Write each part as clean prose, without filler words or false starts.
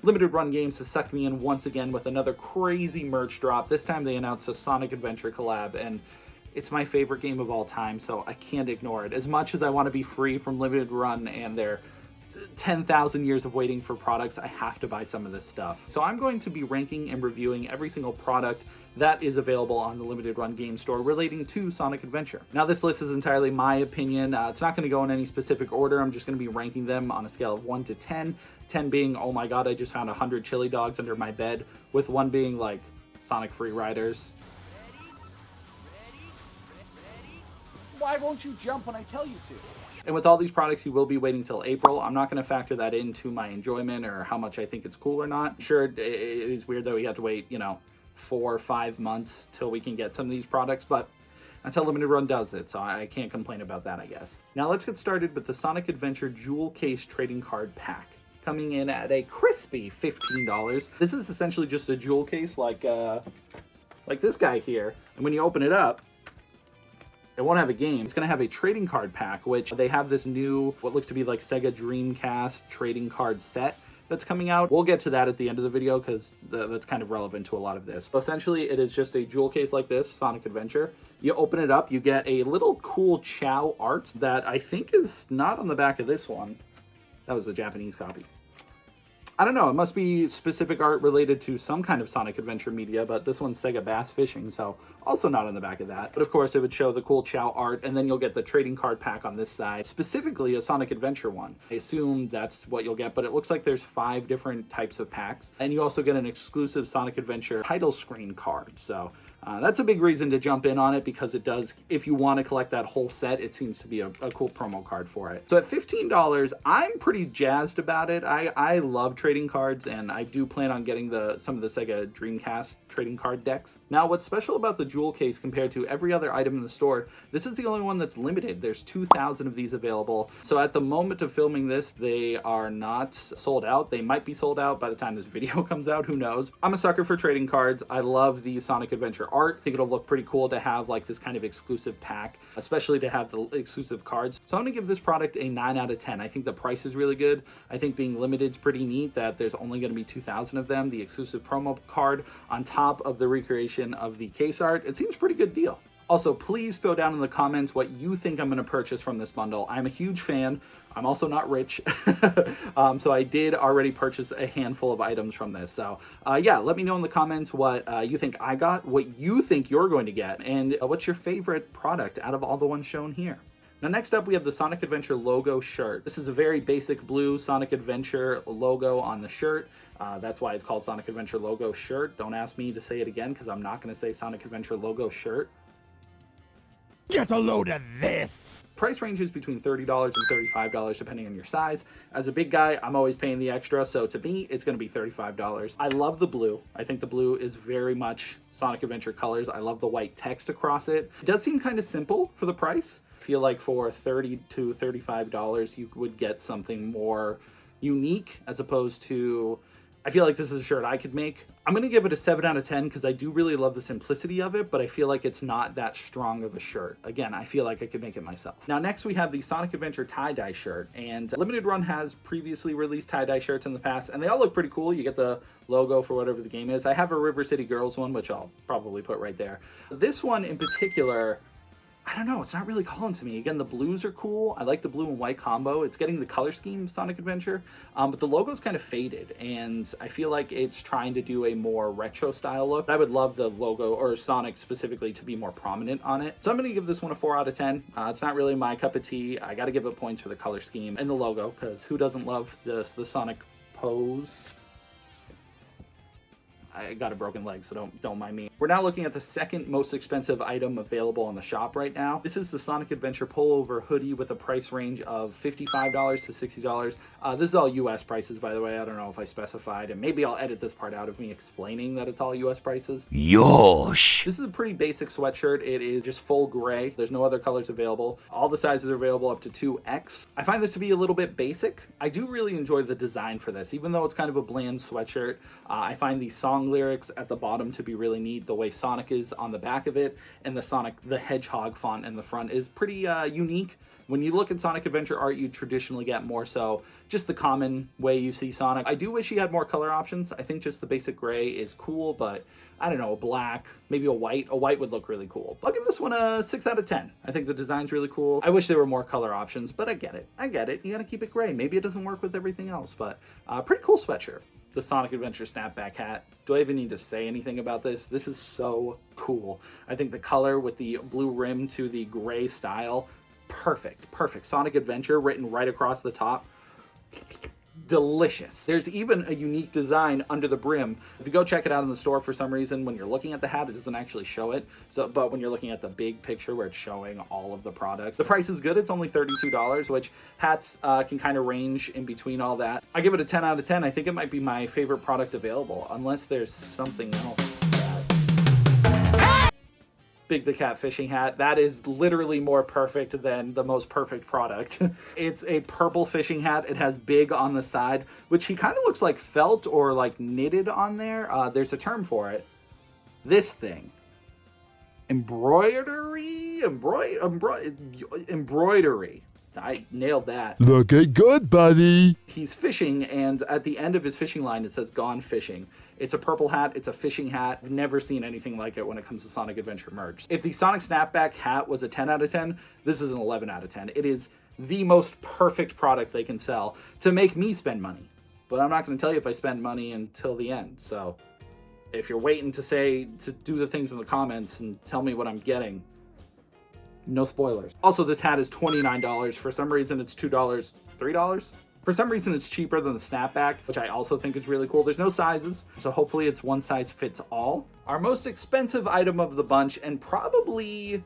Limited Run Games has sucked me in once again with another crazy merch drop. This time they announced a Sonic Adventure collab, and it's my favorite game of all time, so I can't ignore it. As much as I want to be free from Limited Run and their 10,000 years of waiting for products, I have to buy some of this stuff. So I'm going to be ranking and reviewing every single product that is available on the Limited Run game store relating to Sonic Adventure. Now, this list is entirely my opinion. It's not going to go in any specific order. I'm just going to be ranking them on a scale of 1 to 10. 10 being, oh my god, I just found 100 chili dogs under my bed, with 1 being like Sonic Free Riders. Why won't you jump when I tell you to? And with all these products, you will be waiting till April. I'm not going to factor that into my enjoyment or how much I think it's cool or not. Sure, it is weird that we have to wait, 4 or 5 months till we can get some of these products, but that's how Limited Run does it, so I can't complain about that, I guess. Now let's get started with the Sonic Adventure Jewel Case Trading Card Pack, coming in at a crispy $15. This is essentially just a jewel case like this guy here, and when you open it up, it won't have a game. It's going to have a trading card pack, which they have this new, what looks to be like Sega Dreamcast trading card set that's coming out. We'll get to that at the end of the video because that's kind of relevant to a lot of this. But essentially, it is just a jewel case like this, Sonic Adventure. You open it up, you get a little cool Chow art that I think is not on the back of this one. That was the Japanese copy. I don't know, it must be specific art related to some kind of Sonic Adventure media, but this one's Sega Bass Fishing, so also not on the back of that. But of course, it would show the cool Chow art, and then you'll get the trading card pack on this side, specifically a Sonic Adventure one. I assume that's what you'll get, but it looks like there's 5 different types of packs, and you also get an exclusive Sonic Adventure title screen card, so that's a big reason to jump in on it, because it does, if you want to collect that whole set, it seems to be a cool promo card for it. So at $15, I'm pretty jazzed about it. I love trading cards, and I do plan on getting some of the Sega Dreamcast trading card decks. Now, what's special about the jewel case compared to every other item in the store, this is the only one that's limited. There's 2,000 of these available. So at the moment of filming this, they are not sold out. They might be sold out by the time this video comes out, who knows. I'm a sucker for trading cards. I love the Sonic Adventure art. I think it'll look pretty cool to have like this kind of exclusive pack, especially to have the exclusive cards. So I'm gonna give this product a 9 out of 10. I think the price is really good. I think being limited is pretty neat that there's only gonna be 2,000 of them. The exclusive promo card on top of the recreation of the case art, it seems a pretty good deal. Also, please throw down in the comments what you think I'm going to purchase from this bundle. I'm a huge fan. I'm also not rich, so I did already purchase a handful of items from this. So yeah, let me know in the comments what you think I got, what you think you're going to get, and what's your favorite product out of all the ones shown here. Now next up, we have the Sonic Adventure logo shirt. This is a very basic blue Sonic Adventure logo on the shirt. That's why it's called Sonic Adventure logo shirt. Don't ask me to say it again, because I'm not going to say Sonic Adventure logo shirt. Get a load of this! Price ranges between $30 and $35 depending on your size. As a big guy, I'm always paying the extra, so to me, it's going to be $35. I love the blue. I think the blue is very much Sonic Adventure colors. I love the white text across it. It does seem kind of simple for the price. I feel like for $30 to $35, you would get something more unique, as opposed to, I feel like this is a shirt I could make. I'm going to give it a 7 out of 10 because I do really love the simplicity of it, but I feel like it's not that strong of a shirt. Again, I feel like I could make it myself. Now next we have the Sonic Adventure tie-dye shirt, and Limited Run has previously released tie-dye shirts in the past, and they all look pretty cool. You get the logo for whatever the game is. I have a River City Girls one, which I'll probably put right there. This one in particular, I don't know, it's not really calling to me. Again, the blues are cool. I like the blue and white combo. It's getting the color scheme of Sonic Adventure, but the logo's kind of faded, and I feel like it's trying to do a more retro style look. I would love the logo, or Sonic specifically, to be more prominent on it. So I'm gonna give this one a 4 out of 10. It's not really my cup of tea. I gotta give it points for the color scheme and the logo, because who doesn't love the Sonic pose? I got a broken leg, so don't mind me. We're now looking at the second most expensive item available on the shop right now. This is the Sonic Adventure pullover hoodie with a price range of $55 to $60. This is all US prices, by the way. I don't know if I specified, and maybe I'll edit this part out of me explaining that it's all US prices. Yosh! This is a pretty basic sweatshirt. It is just full gray. There's no other colors available. All the sizes are available up to 2X. I find this to be a little bit basic. I do really enjoy the design for this, even though it's kind of a bland sweatshirt. I find the song lyrics at the bottom to be really neat. The way Sonic is on the back of it, and the Sonic the Hedgehog font in the front is pretty unique. When you look at Sonic Adventure art, you traditionally get more so just the common way you see Sonic. I do wish he had more color options. I think just the basic gray is cool, but I don't know, a black, maybe a white. A white would look really cool. I'll give this one a 6 out of 10. I think the design's really cool. I wish there were more color options, but I get it. I get it. You gotta keep it gray. Maybe it doesn't work with everything else, but pretty cool sweatshirt. The Sonic Adventure snapback hat. Do I even need to say anything about this? This is so cool. I think the color with the blue rim to the gray style, perfect, perfect. Sonic Adventure written right across the top. Delicious. There's even a unique design under the brim. If you go check it out in the store, for some reason, when you're looking at the hat, it doesn't actually show it. But when you're looking at the big picture where it's showing all of the products, the price is good. It's only $32, which hats can kind of range in between all that. I give it a 10 out of 10. I think it might be my favorite product available, unless there's something else. Big the Cat fishing hat. That is literally more perfect than the most perfect product. It's a purple fishing hat. It has big on the side, which he kind of looks like felt or like knitted on there. There's a term for it. This thing. Embroidery? Embroidery. I nailed that. Looking good, buddy. He's fishing, and at the end of his fishing line, it says "Gone Fishing." It's a purple hat. It's a fishing hat. I've never seen anything like it when it comes to Sonic Adventure merch. If the Sonic Snapback hat was a 10 out of 10, this is an 11 out of 10. It is the most perfect product they can sell to make me spend money. But I'm not going to tell you if I spend money until the end. So if you're waiting to do the things in the comments and tell me what I'm getting, no spoilers. Also, this hat is $29. For some reason, it's $2, $3. For some reason, it's cheaper than the snapback, which I also think is really cool. There's no sizes, so hopefully it's one size fits all. Our most expensive item of the bunch, and probably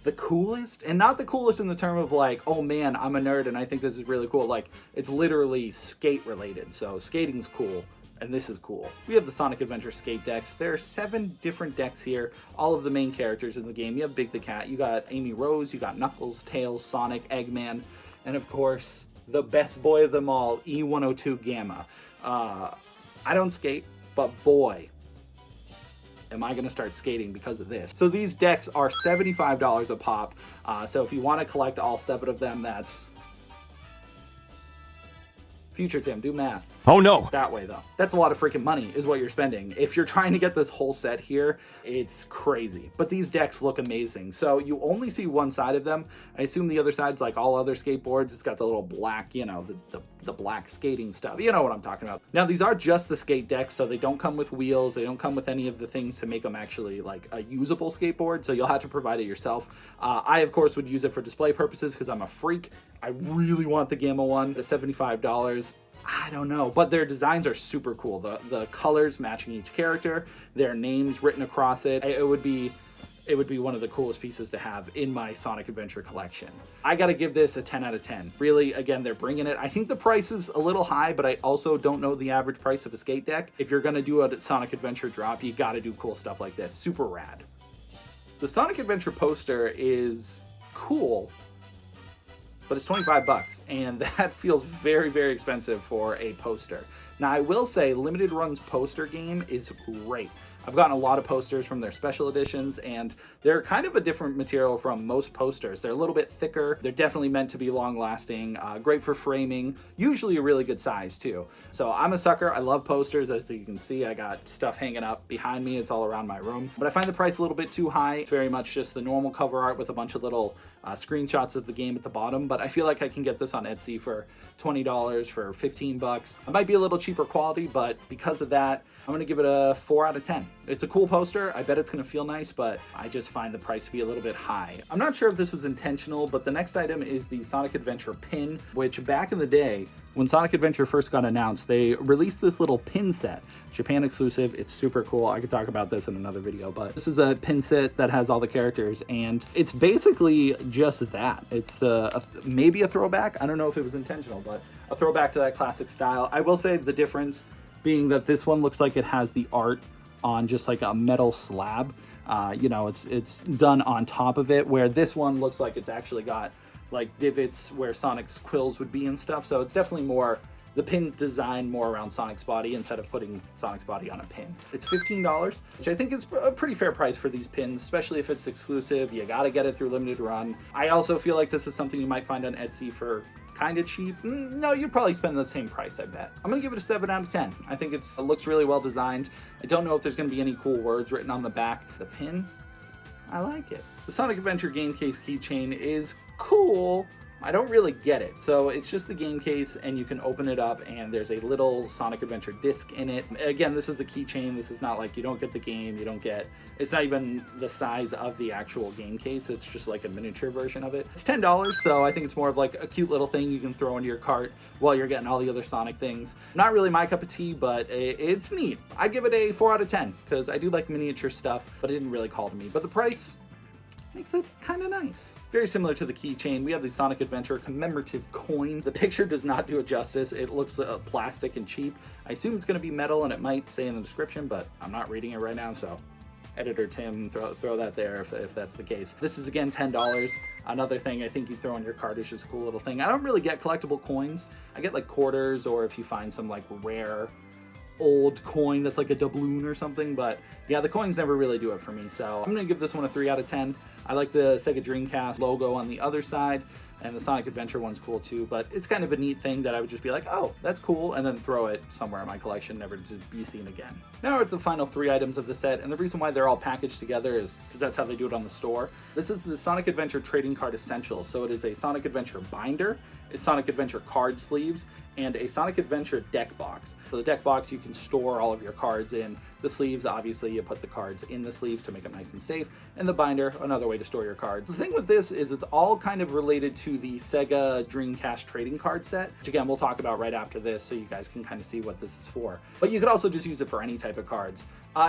the coolest, and not the coolest in the term of like, oh man, I'm a nerd and I think this is really cool. Like, it's literally skate related, so skating's cool. And this is cool. We have the Sonic Adventure skate decks. There are 7 different decks here. All of the main characters in the game. You have Big the Cat, you got Amy Rose, you got Knuckles, Tails, Sonic, Eggman, and of course, the best boy of them all, E102 Gamma. I don't skate, but boy, am I gonna start skating because of this. So these decks are $75 a pop. So if you wanna collect all 7 of them, that's... Future Tim, do math. Oh no. That way though. That's a lot of freaking money is what you're spending. If you're trying to get this whole set here, it's crazy. But these decks look amazing. So you only see one side of them. I assume the other side's like all other skateboards. It's got the little black, you know, the black skating stuff. You know what I'm talking about. Now these are just the skate decks, so they don't come with wheels. They don't come with any of the things to make them actually like a usable skateboard. So you'll have to provide it yourself. I of course would use it for display purposes because I'm a freak. I really want the Gamma one at $75. I don't know, but their designs are super cool. The colors matching each character, their names written across it. It would be one of the coolest pieces to have in my Sonic Adventure collection. I gotta give this a 10 out of 10. Really, again, they're bringing it. I think the price is a little high, but I also don't know the average price of a skate deck. If you're gonna do a Sonic Adventure drop, you gotta do cool stuff like this. Super rad. The Sonic Adventure poster is cool, but it's 25 bucks, and that feels very, very expensive for a poster. Now, I will say Limited Run's poster game is great. I've gotten a lot of posters from their special editions, and they're kind of a different material from most posters. They're a little bit thicker. They're definitely meant to be long-lasting, great for framing, usually a really good size, too. So I'm a sucker. I love posters. As you can see, I got stuff hanging up behind me. It's all around my room. But I find the price a little bit too high. It's very much just the normal cover art with a bunch of little screenshots of the game at the bottom, but I feel like I can get this on Etsy for $20, for 15 bucks. It might be a little cheaper quality, but because of that, I'm gonna give it a 4 out of 10. It's a cool poster. I bet it's gonna feel nice, but I just find the price to be a little bit high. I'm not sure if this was intentional, but the next item is the Sonic Adventure pin, which back in the day, when Sonic Adventure first got announced, they released this little pin set. Japan exclusive. It's super cool. I could talk about this in another video, but this is a pin set that has all the characters, and it's basically just that. It's maybe a throwback. I don't know if it was intentional, but a throwback to that classic style. I will say the difference being that this one looks like it has the art on just like a metal slab. You know, it's done on top of it, where this one looks like it's actually got like divots where Sonic's quills would be and stuff. So it's definitely more, the pin designed more around Sonic's body instead of putting Sonic's body on a pin. It's $15, which I think is a pretty fair price for these pins, especially if it's exclusive. You gotta get it through limited run. I also feel like this is something you might find on Etsy for kind of cheap. No, you'd probably spend the same price, I bet. I'm gonna give it a 7 out of 10. I think it looks really well designed. I don't know if there's gonna be any cool words written on the back. The pin, I like it. The Sonic Adventure game case keychain is cool. I don't really get it. So it's just the game case and you can open it up and there's a little Sonic Adventure disc in it. Again, this is a keychain. This is not like you don't get the game, it's not even the size of the actual game case. It's just like a miniature version of it. It's $10, so I think it's more of like a cute little thing you can throw into your cart while you're getting all the other Sonic things. Not really my cup of tea, but it's neat. I'd give it a 4 out of 10 because I do like miniature stuff, but it didn't really call to me. But the price makes it kind of nice. Very similar to the keychain, we have the Sonic Adventure commemorative coin. The picture does not do it justice. It looks plastic and cheap. I assume it's going to be metal and it might say in the description, but I'm not reading it right now, so editor Tim, throw that there if that's the case. This is again $10. Another thing I think you throw on your card is just a cool little thing. I don't really get collectible coins. I get like quarters, or if you find some like rare old coin that's like a doubloon or something, but yeah, the coins never really do it for me, so I'm gonna give this one a 3 out of 10. I like the Sega Dreamcast logo on the other side, and the Sonic Adventure one's cool too, but it's kind of a neat thing that I would just be like, oh, that's cool, and then throw it somewhere in my collection, never to be seen again. Now we're at the final 3 items of the set, and the reason why they're all packaged together is because that's how they do it on the store. This is the Sonic Adventure Trading Card Essentials, so it is a Sonic Adventure binder, a Sonic Adventure card sleeves, and a Sonic Adventure deck box. So the deck box you can store all of your cards in. The sleeves, obviously, you put the cards in the sleeves to make them nice and safe. And the binder, another way to store your cards. The thing with this is it's all kind of related to the Sega Dreamcast trading card set, which again, we'll talk about right after this so you guys can kind of see what this is for. But you could also just use it for any type of cards.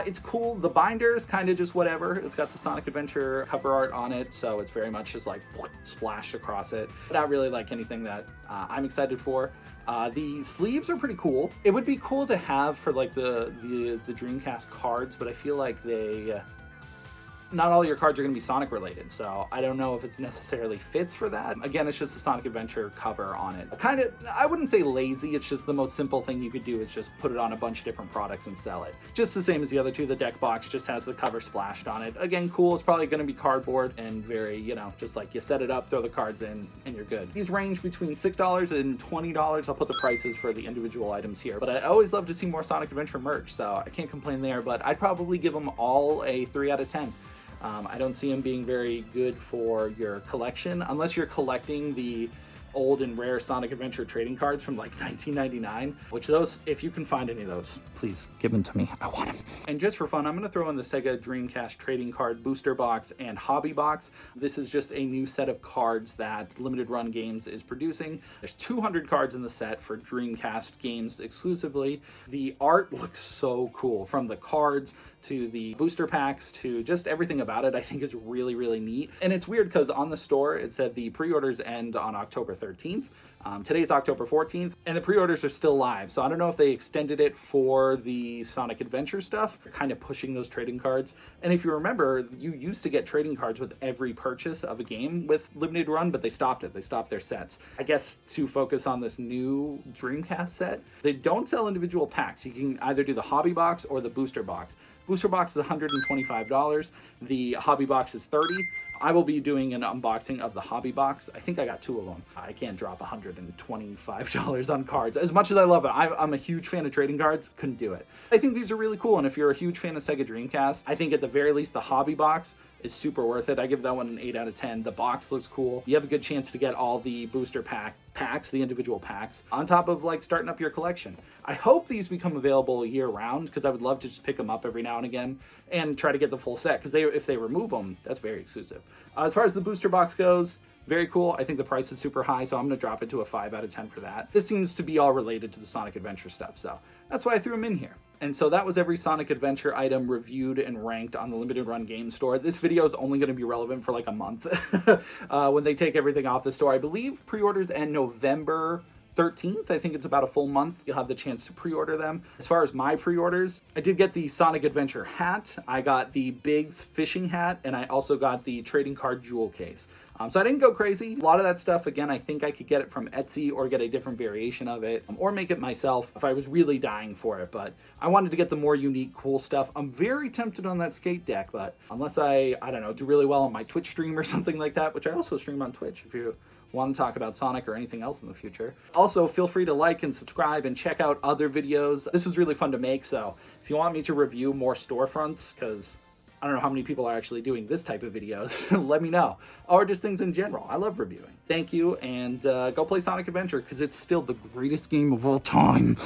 It's cool. The binder is kind of just whatever. It's got the Sonic Adventure cover art on it, so it's very much just like splashed across it. Not really like anything that I'm excited for. The sleeves are pretty cool. It would be cool to have for like the Dreamcast cards, but I feel like not all your cards are going to be Sonic related, so I don't know if it's necessarily fits for that. Again, it's just a Sonic Adventure cover on it. Kind of, I wouldn't say lazy, it's just the most simple thing you could do is just put it on a bunch of different products and sell it. Just the same as the other two, the deck box just has the cover splashed on it. Again, cool, it's probably going to be cardboard and very, just like you set it up, throw the cards in, and you're good. These range between $6 and $20. I'll put the prices for the individual items here, but I always love to see more Sonic Adventure merch, so I can't complain there, but I'd probably give them all a 3 out of 10. I don't see them being very good for your collection unless you're collecting the old and rare Sonic Adventure trading cards from like 1999, which those, if you can find any of those, please give them to me. I want them. And just for fun, I'm going to throw in the Sega Dreamcast trading card booster box and hobby box. This is just a new set of cards that Limited Run Games is producing. There's 200 cards in the set for Dreamcast games exclusively. The art looks so cool, from the cards to the booster packs to just everything about it. I think is really, really neat. And it's weird because on the store it said the pre-orders end on October 13th. Today's October 14th, and the pre-orders are still live. So I don't know if they extended it for the Sonic Adventure stuff. They're kind of pushing those trading cards. And if you remember, you used to get trading cards with every purchase of a game with Limited Run, but they stopped it. They stopped their sets. I guess to focus on this new Dreamcast set. They don't sell individual packs. You can either do the hobby box or the booster box. Booster box is $125. The hobby box is $30. I will be doing an unboxing of the hobby box. I think I got 2 of them. I can't drop $125 on cards. As much as I love it, I'm a huge fan of trading cards, couldn't do it. I think these are really cool, and if you're a huge fan of Sega Dreamcast, I think at the very least the hobby box is super worth it. I give that one an 8 out of 10. The box looks cool. You have a good chance to get all the booster packs, the individual packs, on top of like starting up your collection. I hope these become available year round because I would love to just pick them up every now and again and try to get the full set, because if they remove them, that's very exclusive. As far as the booster box goes, very cool. I think the price is super high, so I'm going to drop it to a 5 out of 10 for that. This seems to be all related to the Sonic Adventure stuff, so that's why I threw them in here. And so that was every Sonic Adventure item reviewed and ranked on the Limited Run Game Store. This video is only going to be relevant for like a month when they take everything off the store. I believe pre-orders end November 13th. I think it's about a full month. You'll have the chance to pre-order them. As far as my pre-orders, I did get the Sonic Adventure hat. I got the Biggs fishing hat, and I also got the trading card jewel case. So I didn't go crazy. A lot of that stuff, again, I think I could get it from Etsy or get a different variation of it, or make it myself if I was really dying for it. But I wanted to get the more unique, cool stuff. I'm very tempted on that skate deck, but unless I don't know, do really well on my Twitch stream or something like that, which I also stream on Twitch if you want to talk about Sonic or anything else in the future. Also, feel free to like and subscribe and check out other videos. This was really fun to make, so if you want me to review more storefronts, because I don't know how many people are actually doing this type of videos, let me know. Or just things in general. I love reviewing. Thank you, and go play Sonic Adventure, because it's still the greatest game of all time.